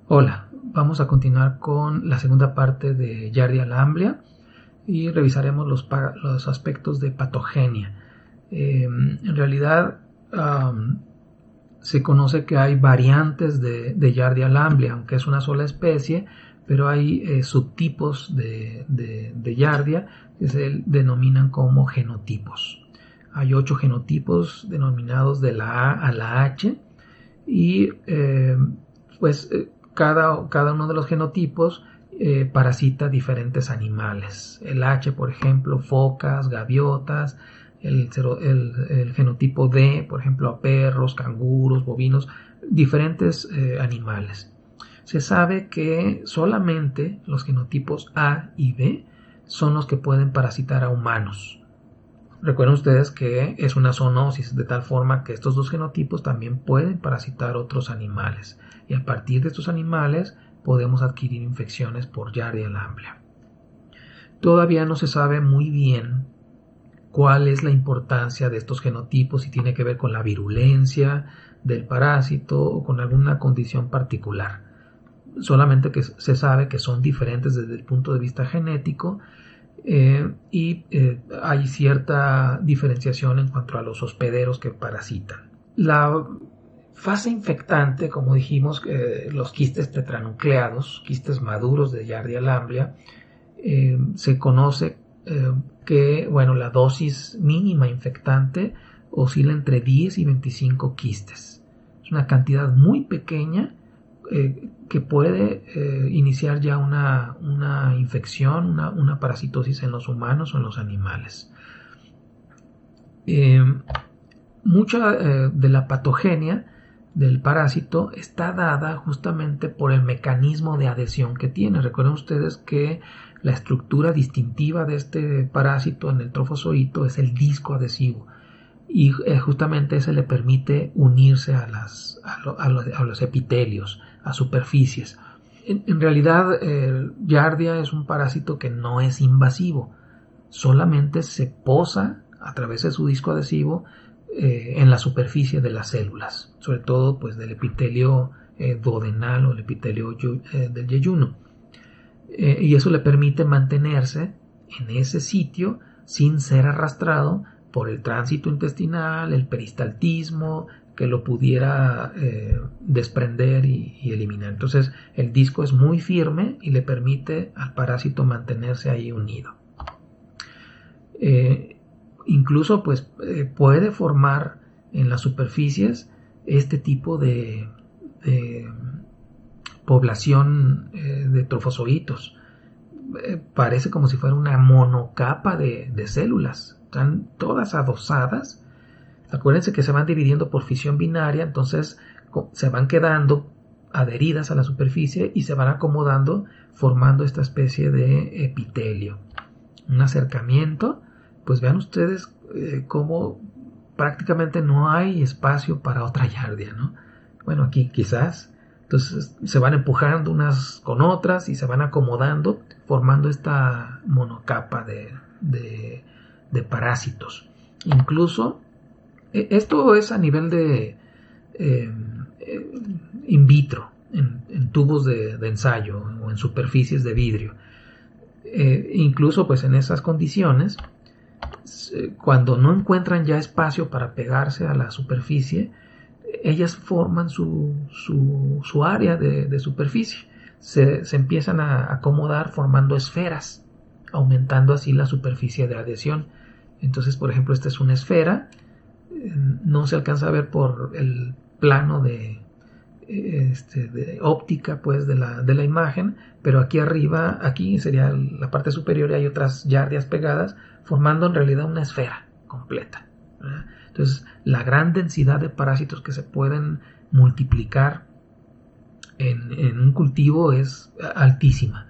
Hola, vamos a continuar con la segunda parte de Giardia lamblia y revisaremos los aspectos de patogenia. En realidad se conoce que hay variantes de Giardia lamblia, aunque es una sola especie, pero hay subtipos de Giardia que se denominan como genotipos. Hay 8 genotipos denominados de la A a la H y pues cada uno de los genotipos parasita diferentes animales. El H, por ejemplo, focas, gaviotas. El genotipo D, por ejemplo, a perros, canguros, bovinos, diferentes animales. Se sabe que solamente los genotipos A y B son los que pueden parasitar a humanos. Recuerden ustedes que es una zoonosis, de tal forma que estos dos genotipos también pueden parasitar otros animales. Y a partir de estos animales podemos adquirir infecciones por Giardia lamblia. Todavía no se sabe muy bien cuál es la importancia de estos genotipos, si tiene que ver con la virulencia del parásito o con alguna condición particular. Solamente que se sabe que son diferentes desde el punto de vista genético hay cierta diferenciación en cuanto a los hospederos que parasitan. La fase infectante, como dijimos, los quistes tetranucleados, quistes maduros de Giardia lamblia, se conoce que la dosis mínima infectante oscila entre 10 y 25 quistes. Es una cantidad muy pequeña que puede iniciar ya una infección, una parasitosis en los humanos o en los animales. Mucha de la patogenia del parásito está dada justamente por el mecanismo de adhesión que tiene. Recuerden ustedes que la estructura distintiva de este parásito en el trofozoito es el disco adhesivo y justamente ese le permite unirse a los epitelios, a superficies. En realidad, Giardia es un parásito que no es invasivo, solamente se posa a través de su disco adhesivo en la superficie de las células, sobre todo pues del epitelio duodenal o el epitelio del yeyuno. Y eso le permite mantenerse en ese sitio sin ser arrastrado por el tránsito intestinal, el peristaltismo, que lo pudiera desprender y eliminar. Entonces el disco es muy firme y le permite al parásito mantenerse ahí unido. Incluso pues puede formar en las superficies este tipo de población de trofozoitos. Parece como si fuera una monocapa de células. Están todas adosadas. Acuérdense que se van dividiendo por fisión binaria, entonces se van quedando adheridas a la superficie y se van acomodando formando esta especie de epitelio. Un acercamiento, pues vean ustedes cómo prácticamente no hay espacio para otra Giardia, ¿no? Bueno, aquí quizás. Entonces se van empujando unas con otras y se van acomodando, formando esta monocapa de parásitos. Incluso, esto es a nivel de in vitro, en tubos de ensayo o en superficies de vidrio. Incluso pues en esas condiciones, cuando no encuentran ya espacio para pegarse a la superficie, ellas forman su área de superficie. Se empiezan a acomodar formando esferas, aumentando así la superficie de adhesión. Entonces, por ejemplo, esta es una esfera, no se alcanza a ver por el plano de óptica pues de la imagen, pero aquí arriba, aquí sería la parte superior, y hay otras Giardias pegadas formando en realidad una esfera completa, ¿verdad? Entonces la gran densidad de parásitos que se pueden multiplicar en un cultivo es altísima.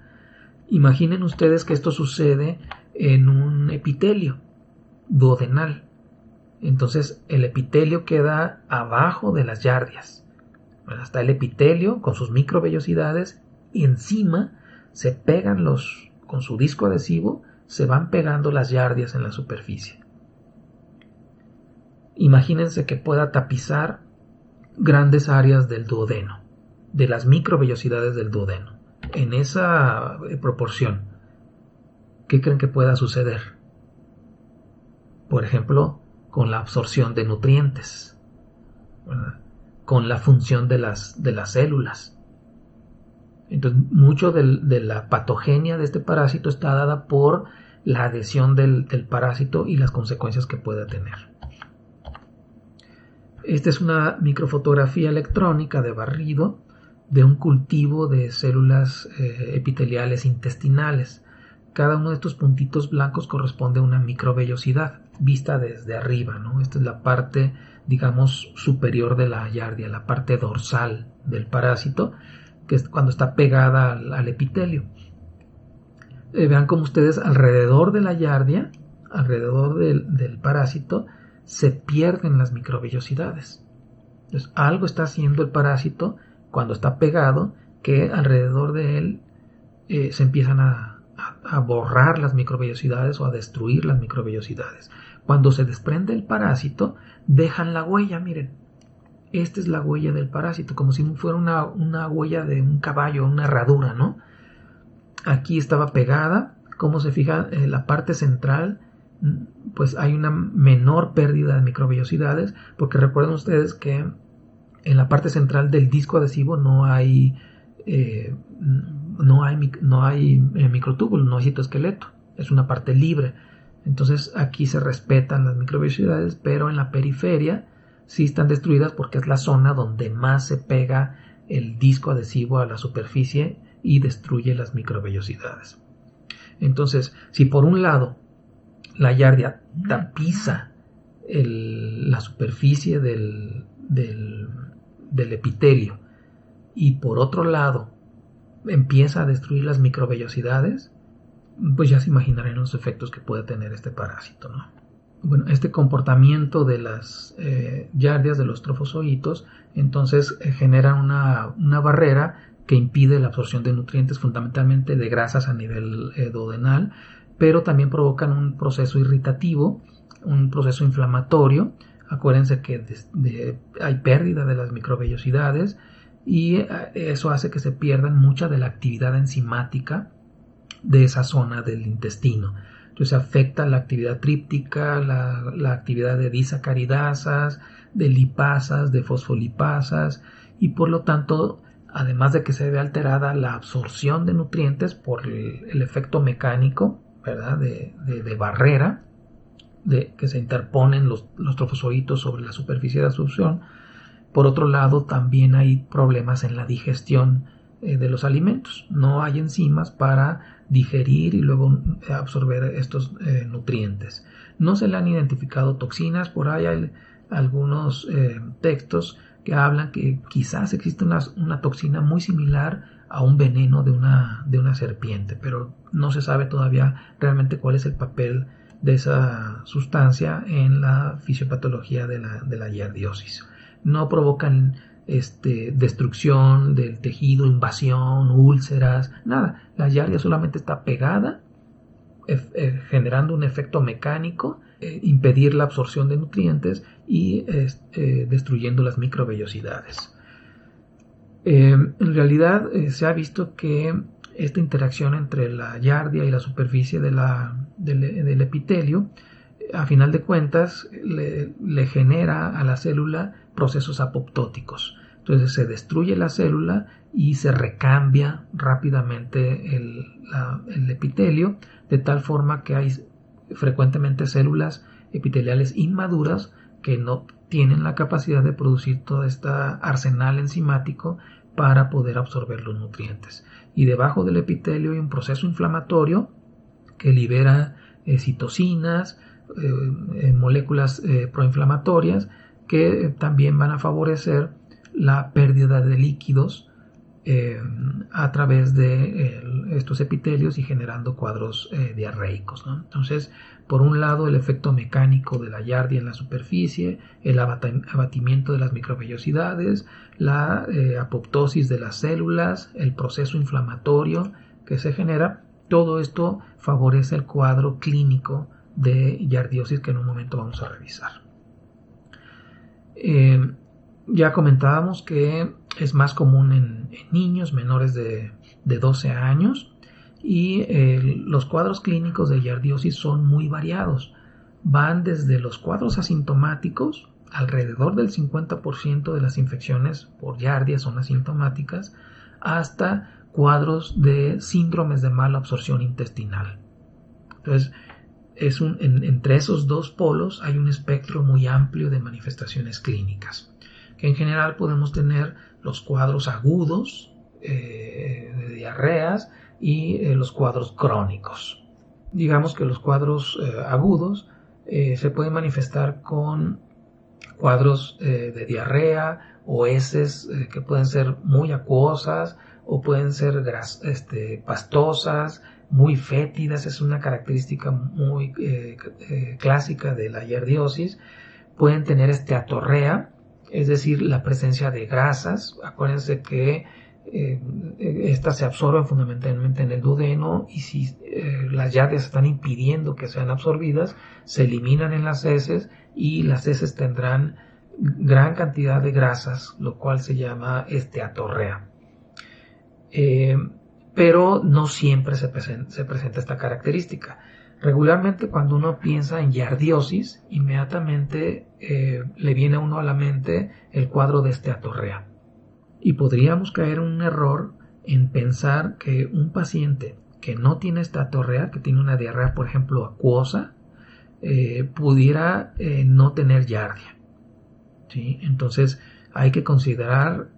Imaginen ustedes que esto sucede en un epitelio duodenal. Entonces el epitelio queda abajo de las Giardias. Está el epitelio con sus microvellosidades y encima se pegan con su disco adhesivo, se van pegando las Giardias en la superficie. Imagínense que pueda tapizar grandes áreas del duodeno. de las microvellosidades del duodeno. En esa proporción, ¿qué creen que pueda suceder? Por ejemplo, con la absorción de nutrientes, ¿verdad? Con la función de las células. Entonces, mucho de la patogenia de este parásito está dada por la adhesión del parásito y las consecuencias que pueda tener. Esta es una microfotografía electrónica de barrido de un cultivo de células epiteliales intestinales. Cada uno de estos puntitos blancos corresponde a una microvellosidad vista desde arriba, ¿no? Esta es la parte, digamos, superior de la Giardia, la parte dorsal del parásito, que es cuando está pegada al epitelio. Vean como ustedes alrededor de la Giardia, alrededor del parásito, se pierden las microvellosidades. Entonces, algo está haciendo el parásito cuando está pegado, que alrededor de él se empiezan a borrar las microvellosidades o a destruir las microvellosidades. Cuando se desprende el parásito, dejan la huella, miren. Esta es la huella del parásito, como si fuera una huella de un caballo, una herradura, ¿no? Aquí estaba pegada, como se fija en la parte central, pues hay una menor pérdida de microvellosidades, porque recuerden ustedes que en la parte central del disco adhesivo no hay microtúbulo, no hay citoesqueleto, es una parte libre. Entonces aquí se respetan las microvellosidades, pero en la periferia sí están destruidas porque es la zona donde más se pega el disco adhesivo a la superficie y destruye las microvellosidades. Entonces, si por un lado la Giardia tapiza la superficie del epitelio y por otro lado empieza a destruir las microvellosidades, pues ya se imaginarán los efectos que puede tener este parásito, ¿no? Bueno, este comportamiento de las Giardias, de los trofozoitos, entonces genera una barrera que impide la absorción de nutrientes, fundamentalmente de grasas a nivel duodenal, pero también provocan un proceso irritativo, un proceso inflamatorio. Acuérdense que hay pérdida de las microvellosidades y eso hace que se pierdan mucha de la actividad enzimática de esa zona del intestino. Entonces afecta la actividad tríptica, la actividad de disacaridasas, de lipasas, de fosfolipasas, y por lo tanto, además de que se ve alterada la absorción de nutrientes por el efecto mecánico, ¿verdad? de barrera, que se interponen los trofozoitos sobre la superficie de absorción. Por otro lado, también hay problemas en la digestión de los alimentos. No hay enzimas para digerir y luego absorber estos nutrientes. No se le han identificado toxinas. Por ahí hay algunos textos que hablan que quizás existe una toxina muy similar a un veneno de una serpiente, pero no se sabe todavía realmente cuál es el papel de esa sustancia en la fisiopatología de la giardiosis. No provocan destrucción del tejido, invasión, úlceras, nada. La Giardia solamente está pegada, generando un efecto mecánico, impedir la absorción de nutrientes y destruyendo las microvellosidades. En realidad se ha visto que esta interacción entre la Giardia y la superficie del epitelio, a final de cuentas, le genera a la célula procesos apoptóticos. Entonces se destruye la célula y se recambia rápidamente el epitelio, de tal forma que hay frecuentemente células epiteliales inmaduras que no tienen la capacidad de producir todo este arsenal enzimático para poder absorber los nutrientes. Y debajo del epitelio hay un proceso inflamatorio que libera citocinas, moléculas proinflamatorias que también van a favorecer la pérdida de líquidos a través de estos epitelios y generando cuadros diarreicos, ¿no? Entonces, por un lado, el efecto mecánico de la Giardia en la superficie, el abatimiento de las microvellosidades, la apoptosis de las células, el proceso inflamatorio que se genera, todo esto favorece el cuadro clínico de giardiosis que en un momento vamos a revisar. Ya comentábamos que es más común en niños menores de 12 años y los cuadros clínicos de yardiosis son muy variados. Van desde los cuadros asintomáticos, alrededor del 50% de las infecciones por yardia son asintomáticas, hasta cuadros de síndromes de mala absorción intestinal. Entonces, entre esos dos polos hay un espectro muy amplio de manifestaciones clínicas, que en general podemos tener los cuadros agudos de diarreas y los cuadros crónicos. Digamos que los cuadros agudos se pueden manifestar con cuadros de diarrea o heces que pueden ser muy acuosas o pueden ser pastosas, muy fétidas. Es una característica muy clásica de la yardiosis. Pueden tener esteatorrea, es decir, la presencia de grasas. Acuérdense que estas se absorben fundamentalmente en el duodeno y si las yardias están impidiendo que sean absorbidas, se eliminan en las heces y las heces tendrán gran cantidad de grasas, lo cual se llama esteatorrea. Pero no siempre se presenta esta característica. Regularmente cuando uno piensa en yardiosis, inmediatamente le viene a uno a la mente el cuadro de esteatorrea. Y podríamos caer en un error en pensar que un paciente que no tiene esteatorrea, que tiene una diarrea, por ejemplo, acuosa, pudiera no tener yardia. ¿Sí? Entonces hay que considerar,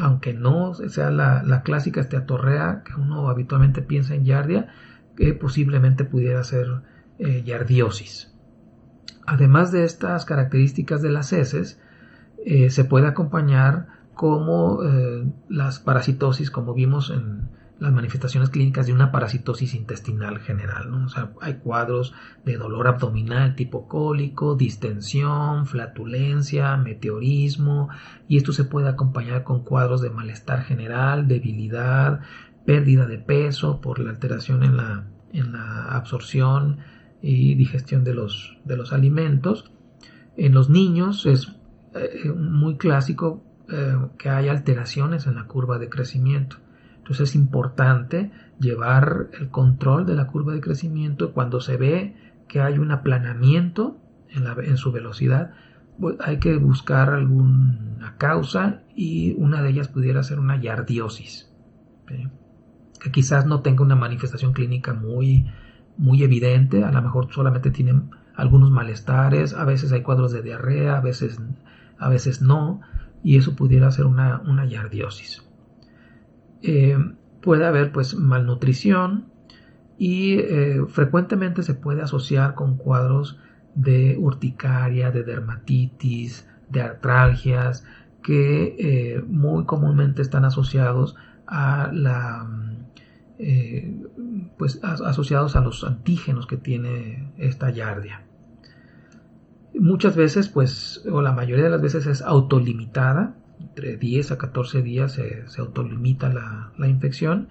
aunque no sea la clásica esteatorrea que uno habitualmente piensa en yardia, que posiblemente pudiera ser yardiosis. Además de estas características de las heces, se puede acompañar como las parasitosis, como vimos en las manifestaciones clínicas de una parasitosis intestinal general, ¿no? O sea, hay cuadros de dolor abdominal tipo cólico, distensión, flatulencia, meteorismo, y esto se puede acompañar con cuadros de malestar general, debilidad, pérdida de peso por la alteración en la absorción y digestión de los alimentos. En los niños es muy clásico que haya alteraciones en la curva de crecimiento. Entonces es importante llevar el control de la curva de crecimiento. Cuando se ve que hay un aplanamiento en su velocidad, pues hay que buscar alguna causa y una de ellas pudiera ser una yardiosis, ¿sí? Que quizás no tenga una manifestación clínica muy evidente, a lo mejor solamente tienen algunos malestares, a veces hay cuadros de diarrea, a veces no, y eso pudiera ser una yardiosis. Puede haber pues malnutrición y frecuentemente se puede asociar con cuadros de urticaria, de dermatitis, de artralgias, que muy comúnmente están asociados a asociados a los antígenos que tiene esta yardia. Muchas veces, pues, o la mayoría de las veces es autolimitada, entre 10 a 14 días se autolimita la infección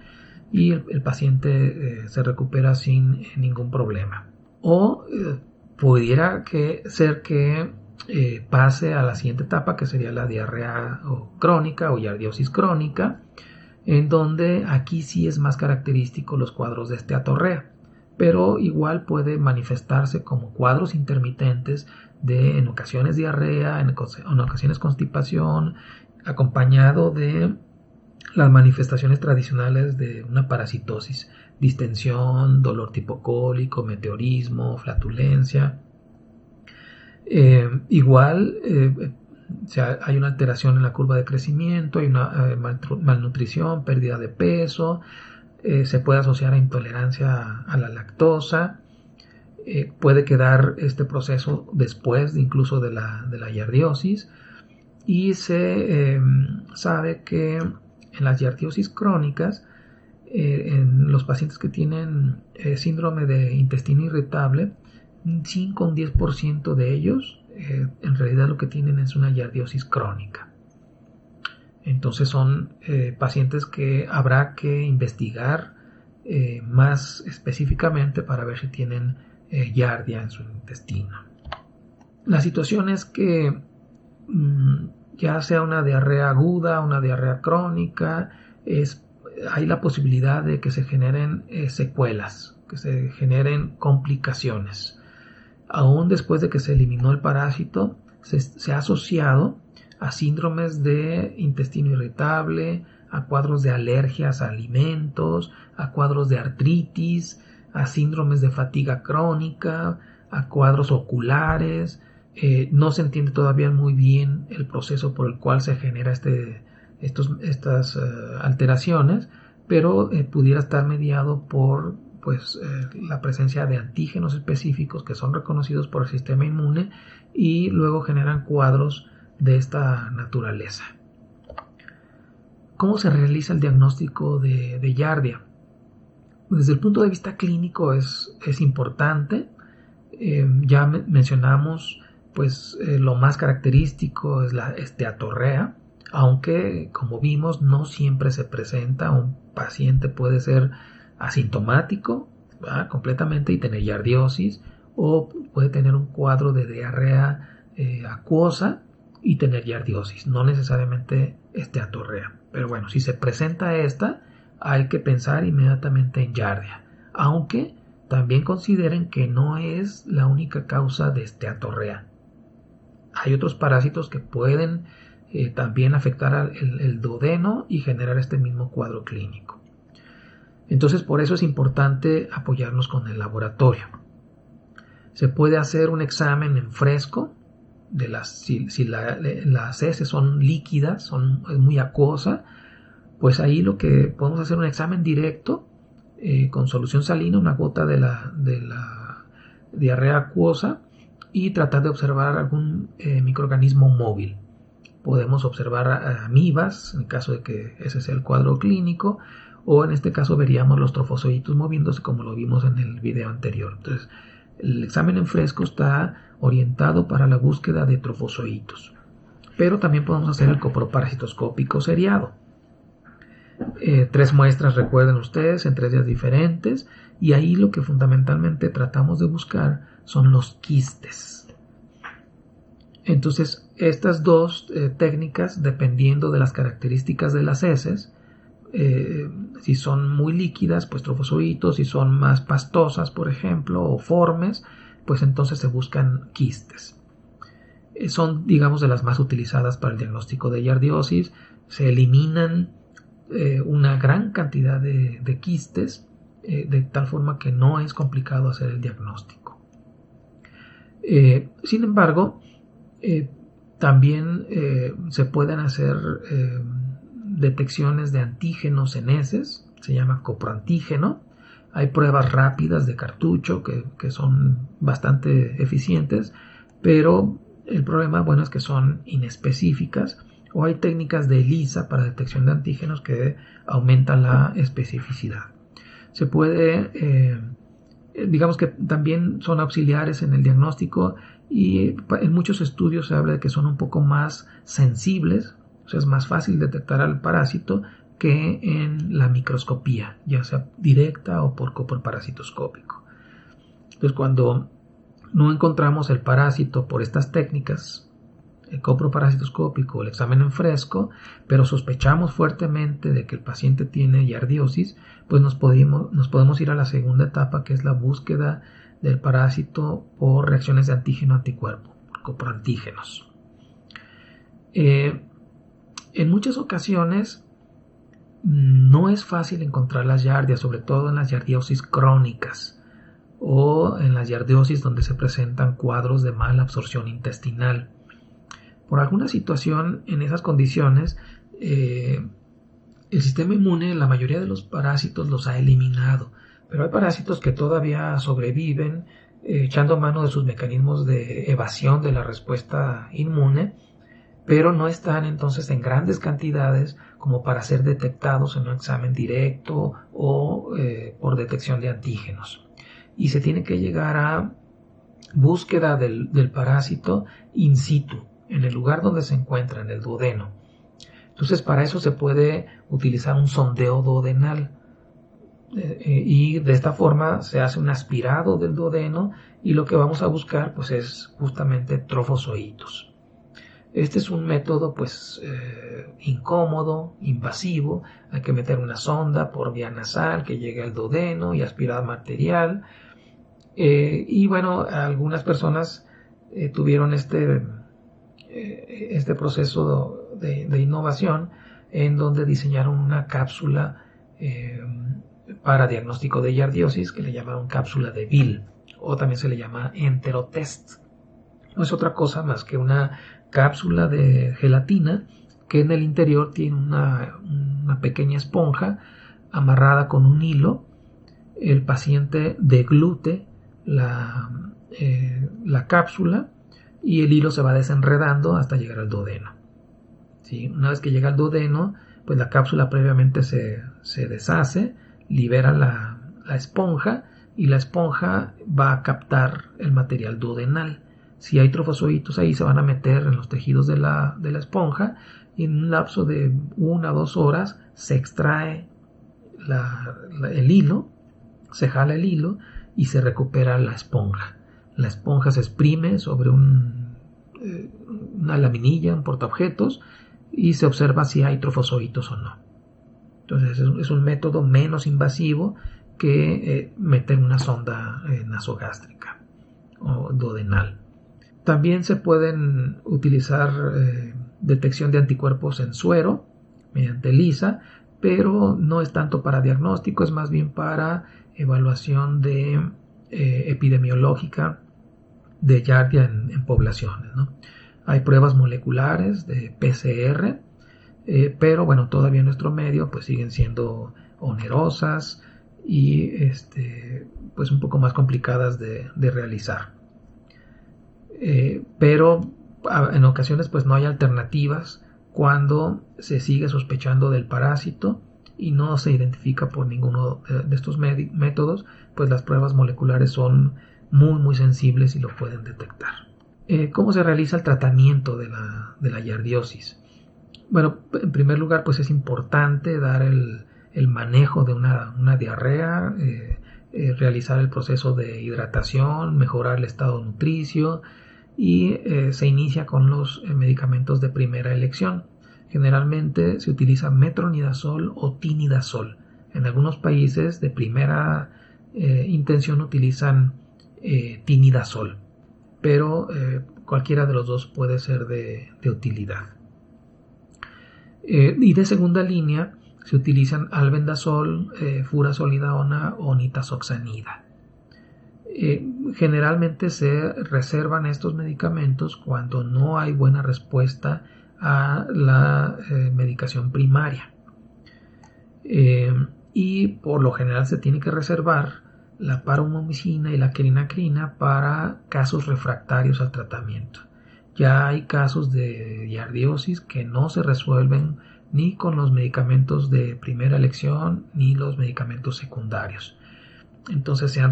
y el paciente se recupera sin ningún problema. O pudiera ser que pase a la siguiente etapa, que sería la diarrea crónica o yardiosis crónica, en donde aquí sí es más característico los cuadros de esteatorrea, pero igual puede manifestarse como cuadros intermitentes de en ocasiones diarrea, en ocasiones constipación, acompañado de las manifestaciones tradicionales de una parasitosis, distensión, dolor tipo cólico, meteorismo, flatulencia. Igual hay una alteración en la curva de crecimiento, hay una malnutrición, pérdida de peso, se puede asociar a intolerancia a la lactosa, puede quedar este proceso después incluso de la yardiosis, y se sabe que en las yardiosis crónicas, en los pacientes que tienen síndrome de intestino irritable, un 5 o un 10% de ellos en realidad lo que tienen es una yardiosis crónica. Entonces son pacientes que habrá que investigar más específicamente para ver si tienen yardia en su intestino. La situación es que ya sea una diarrea aguda, una diarrea crónica, hay la posibilidad de que se generen secuelas, que se generen complicaciones. Aún después de que se eliminó el parásito, se ha asociado a síndromes de intestino irritable, a cuadros de alergias a alimentos, a cuadros de artritis, a síndromes de fatiga crónica, a cuadros oculares. No se entiende todavía muy bien el proceso por el cual se genera estas alteraciones, pero pudiera estar mediado por la presencia de antígenos específicos que son reconocidos por el sistema inmune y luego generan cuadros de esta naturaleza. ¿Cómo se realiza el diagnóstico de Giardia? Desde el punto de vista clínico es importante. Ya mencionamos lo más característico es la esteatorrea, aunque como vimos no siempre se presenta. Un paciente puede ser asintomático, ¿verdad?, completamente y tener giardiosis, o puede tener un cuadro de diarrea acuosa y tener giardiosis, no necesariamente esteatorrea. Pero bueno, si se presenta esta, hay que pensar inmediatamente en Giardia, aunque también consideren que no es la única causa de esteatorrea. Hay otros parásitos que pueden también afectar el duodeno y generar este mismo cuadro clínico. Entonces, por eso es importante apoyarnos con el laboratorio. Se puede hacer un examen en fresco de si las heces son líquidas, es muy acuosa, pues ahí lo que podemos hacer un examen directo con solución salina, una gota de la diarrea acuosa, y tratar de observar algún microorganismo móvil. Podemos observar amibas, en el caso de que ese sea el cuadro clínico, o en este caso veríamos los trofozoitos moviéndose como lo vimos en el video anterior. Entonces, el examen en fresco está orientado para la búsqueda de trofozoitos, pero también podemos hacer el coproparasitoscópico seriado. 3 muestras, recuerden ustedes, en 3 días diferentes, y ahí lo que fundamentalmente tratamos de buscar son los quistes. Entonces, estas dos técnicas, dependiendo de las características de las heces, si son muy líquidas, pues trofozoitos; si son más pastosas, por ejemplo, o formes, pues entonces se buscan quistes. Son, digamos, de las más utilizadas para el diagnóstico de giardiosis. Se eliminan una gran cantidad de quistes, de tal forma que no es complicado hacer el diagnóstico. Sin embargo, también se pueden hacer detecciones de antígenos en heces, se llama coproantígeno. Hay pruebas rápidas de cartucho que son bastante eficientes, pero el problema, es que son inespecíficas, o hay técnicas de ELISA para detección de antígenos que aumentan la especificidad. Se puede, digamos que también son auxiliares en el diagnóstico, y en muchos estudios se habla de que son un poco más sensibles, o sea, es más fácil detectar al parásito que en la microscopía, ya sea directa o por coproparasitoscópico. Entonces, cuando no encontramos el parásito por estas técnicas, el coproparasitoscópico o el examen en fresco, pero sospechamos fuertemente de que el paciente tiene giardiosis, pues nos podemos ir a la segunda etapa, que es la búsqueda del parásito por reacciones de antígeno-anticuerpo, coproantígenos. En muchas ocasiones no es fácil encontrar las giardias, sobre todo en las giardiosis crónicas o en las giardiosis donde se presentan cuadros de mala absorción intestinal. Por alguna situación en esas condiciones, el sistema inmune, la mayoría de los parásitos los ha eliminado, pero hay parásitos que todavía sobreviven, echando mano de sus mecanismos de evasión de la respuesta inmune, pero no están entonces en grandes cantidades como para ser detectados en un examen directo o por detección de antígenos. Y se tiene que llegar a búsqueda del parásito in situ, en el lugar donde se encuentra, en el duodeno. Entonces, para eso se puede utilizar un sondeo duodenal, y de esta forma se hace un aspirado del duodeno, y lo que vamos a buscar pues es justamente trofozoitos. Este es un método pues incómodo, invasivo. Hay que meter una sonda por vía nasal que llegue al duodeno y aspirar material. Y bueno, algunas personas tuvieron este proceso de innovación en donde diseñaron una cápsula para diagnóstico de yardiosis que le llamaron cápsula de Bill, o también se le llama enterotest. No es otra cosa más que una cápsula de gelatina que en el interior tiene una pequeña esponja amarrada con un hilo. El paciente deglute la cápsula y el hilo se va desenredando hasta llegar al duodeno. ¿Sí? Una vez que llega al duodeno, pues la cápsula previamente se deshace, libera la esponja y la esponja va a captar el material duodenal. Si hay trofozoitos ahí, se van a meter en los tejidos de la esponja y en un lapso de 1 o 2 horas se extrae el hilo, se jala el hilo y se recupera la esponja. La esponja se exprime sobre una laminilla, un portaobjetos, y se observa si hay trofozoitos o no. Entonces es un método menos invasivo que meter una sonda nasogástrica o duodenal. También se pueden utilizar detección de anticuerpos en suero mediante ELISA, pero no es tanto para diagnóstico, es más bien para evaluación de epidemiológica de Giardia en poblaciones, ¿no? Hay pruebas moleculares de PCR, pero bueno, todavía en nuestro medio pues siguen siendo onerosas y pues un poco más complicadas de realizar. Pero en ocasiones pues no hay alternativas cuando se sigue sospechando del parásito y no se identifica por ninguno de estos métodos, pues las pruebas moleculares son muy sensibles y lo pueden detectar. ¿Cómo se realiza el tratamiento de la yardiosis? Bueno, en primer lugar pues es importante dar el manejo de una diarrea, realizar el proceso de hidratación, mejorar el estado nutricio y se inicia con los medicamentos de primera elección. Generalmente se utiliza metronidazol o tinidazol. En algunos países de primera intención utilizan tinidazol, pero cualquiera de los dos puede ser de utilidad. Y de segunda línea se utilizan albendazol, furazolidona o nitazoxanida. Generalmente se reservan estos medicamentos cuando no hay buena respuesta a la medicación primaria. Y por lo general se tiene que reservar la paromomicina y la quinacrina para casos refractarios al tratamiento. Ya hay casos de yardiosis que no se resuelven ni con los medicamentos de primera elección ni los medicamentos secundarios. Entonces se han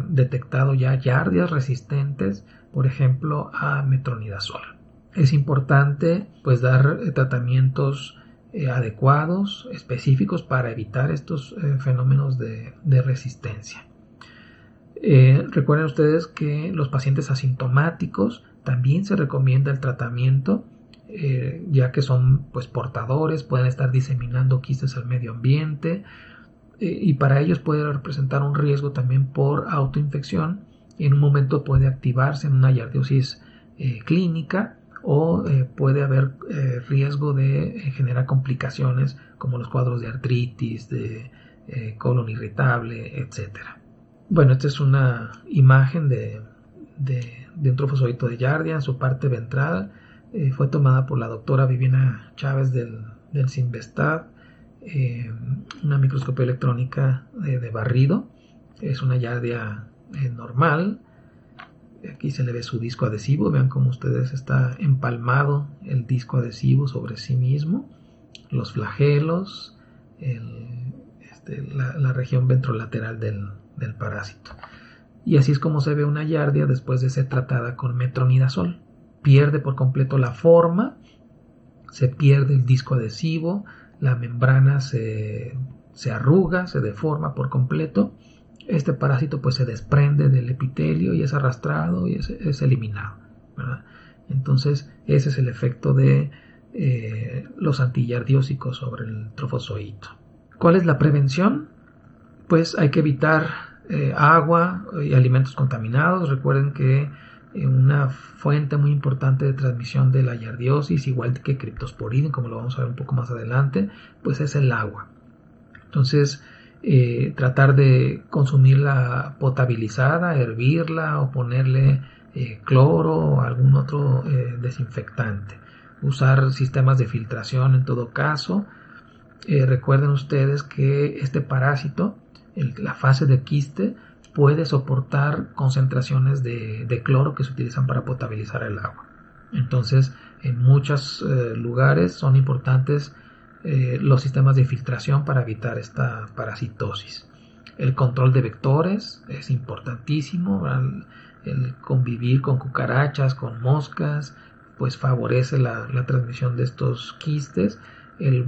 detectado ya yardias resistentes, por ejemplo, a metronidazol. Es importante pues dar tratamientos adecuados, específicos para evitar estos fenómenos de resistencia. Recuerden ustedes que los pacientes asintomáticos también se recomienda el tratamiento, ya que son pues portadores, pueden estar diseminando quistes al medio ambiente, y para ellos puede representar un riesgo también por autoinfección y en un momento puede activarse en una yardiosis clínica o puede haber riesgo de generar complicaciones como los cuadros de artritis, de colon irritable, etc. Bueno, esta es una imagen de un trofozoito de Giardia en su parte ventral. Fue tomada por la doctora Viviana Chávez del CINVESTAB. Una microscopía electrónica de barrido. Es una Giardia normal. Aquí se le ve su disco adhesivo. Vean cómo ustedes está empalmado el disco adhesivo sobre sí mismo. Los flagelos, la región ventrolateral del parásito. Y así es como se ve una Giardia después de ser tratada con metronidazol. Pierde por completo la forma, se pierde el disco adhesivo, la membrana se arruga, se deforma por completo. Este parásito pues se desprende del epitelio y es arrastrado y es eliminado, ¿verdad? Entonces Ese es el efecto de los antiyardiósicos sobre el trofozoito. ¿Cuál es la prevención? Pues hay que evitar agua y alimentos contaminados. Recuerden que una fuente muy importante de transmisión de la yardiosis, igual que criptosporidin, como lo vamos a ver un poco más adelante, pues es el agua. Entonces, tratar de consumirla potabilizada, hervirla o ponerle cloro o algún otro desinfectante. Usar sistemas de filtración en todo caso. Recuerden ustedes que este parásito, la fase de quiste, puede soportar concentraciones de cloro que se utilizan para potabilizar el agua. Entonces, en muchos lugares son importantes los sistemas de filtración para evitar esta parasitosis. El control de vectores es importantísimo. El convivir con cucarachas, con moscas, pues favorece la transmisión de estos quistes. El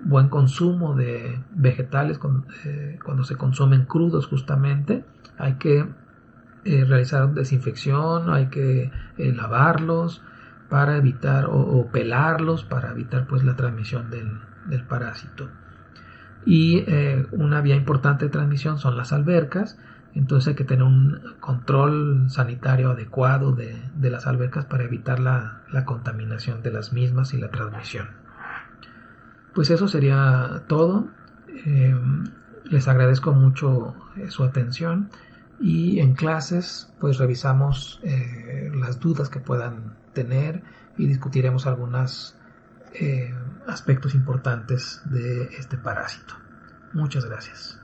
buen consumo de vegetales cuando se consumen crudos, justamente hay que realizar desinfección, hay que lavarlos para evitar o pelarlos para evitar pues la transmisión del parásito. Y una vía importante de transmisión son las albercas. Entonces hay que tener un control sanitario adecuado de las albercas para evitar la contaminación de las mismas y la transmisión. Pues eso sería todo. Les agradezco mucho su atención y en clases pues revisamos las dudas que puedan tener y discutiremos algunos aspectos importantes de este parásito. Muchas gracias.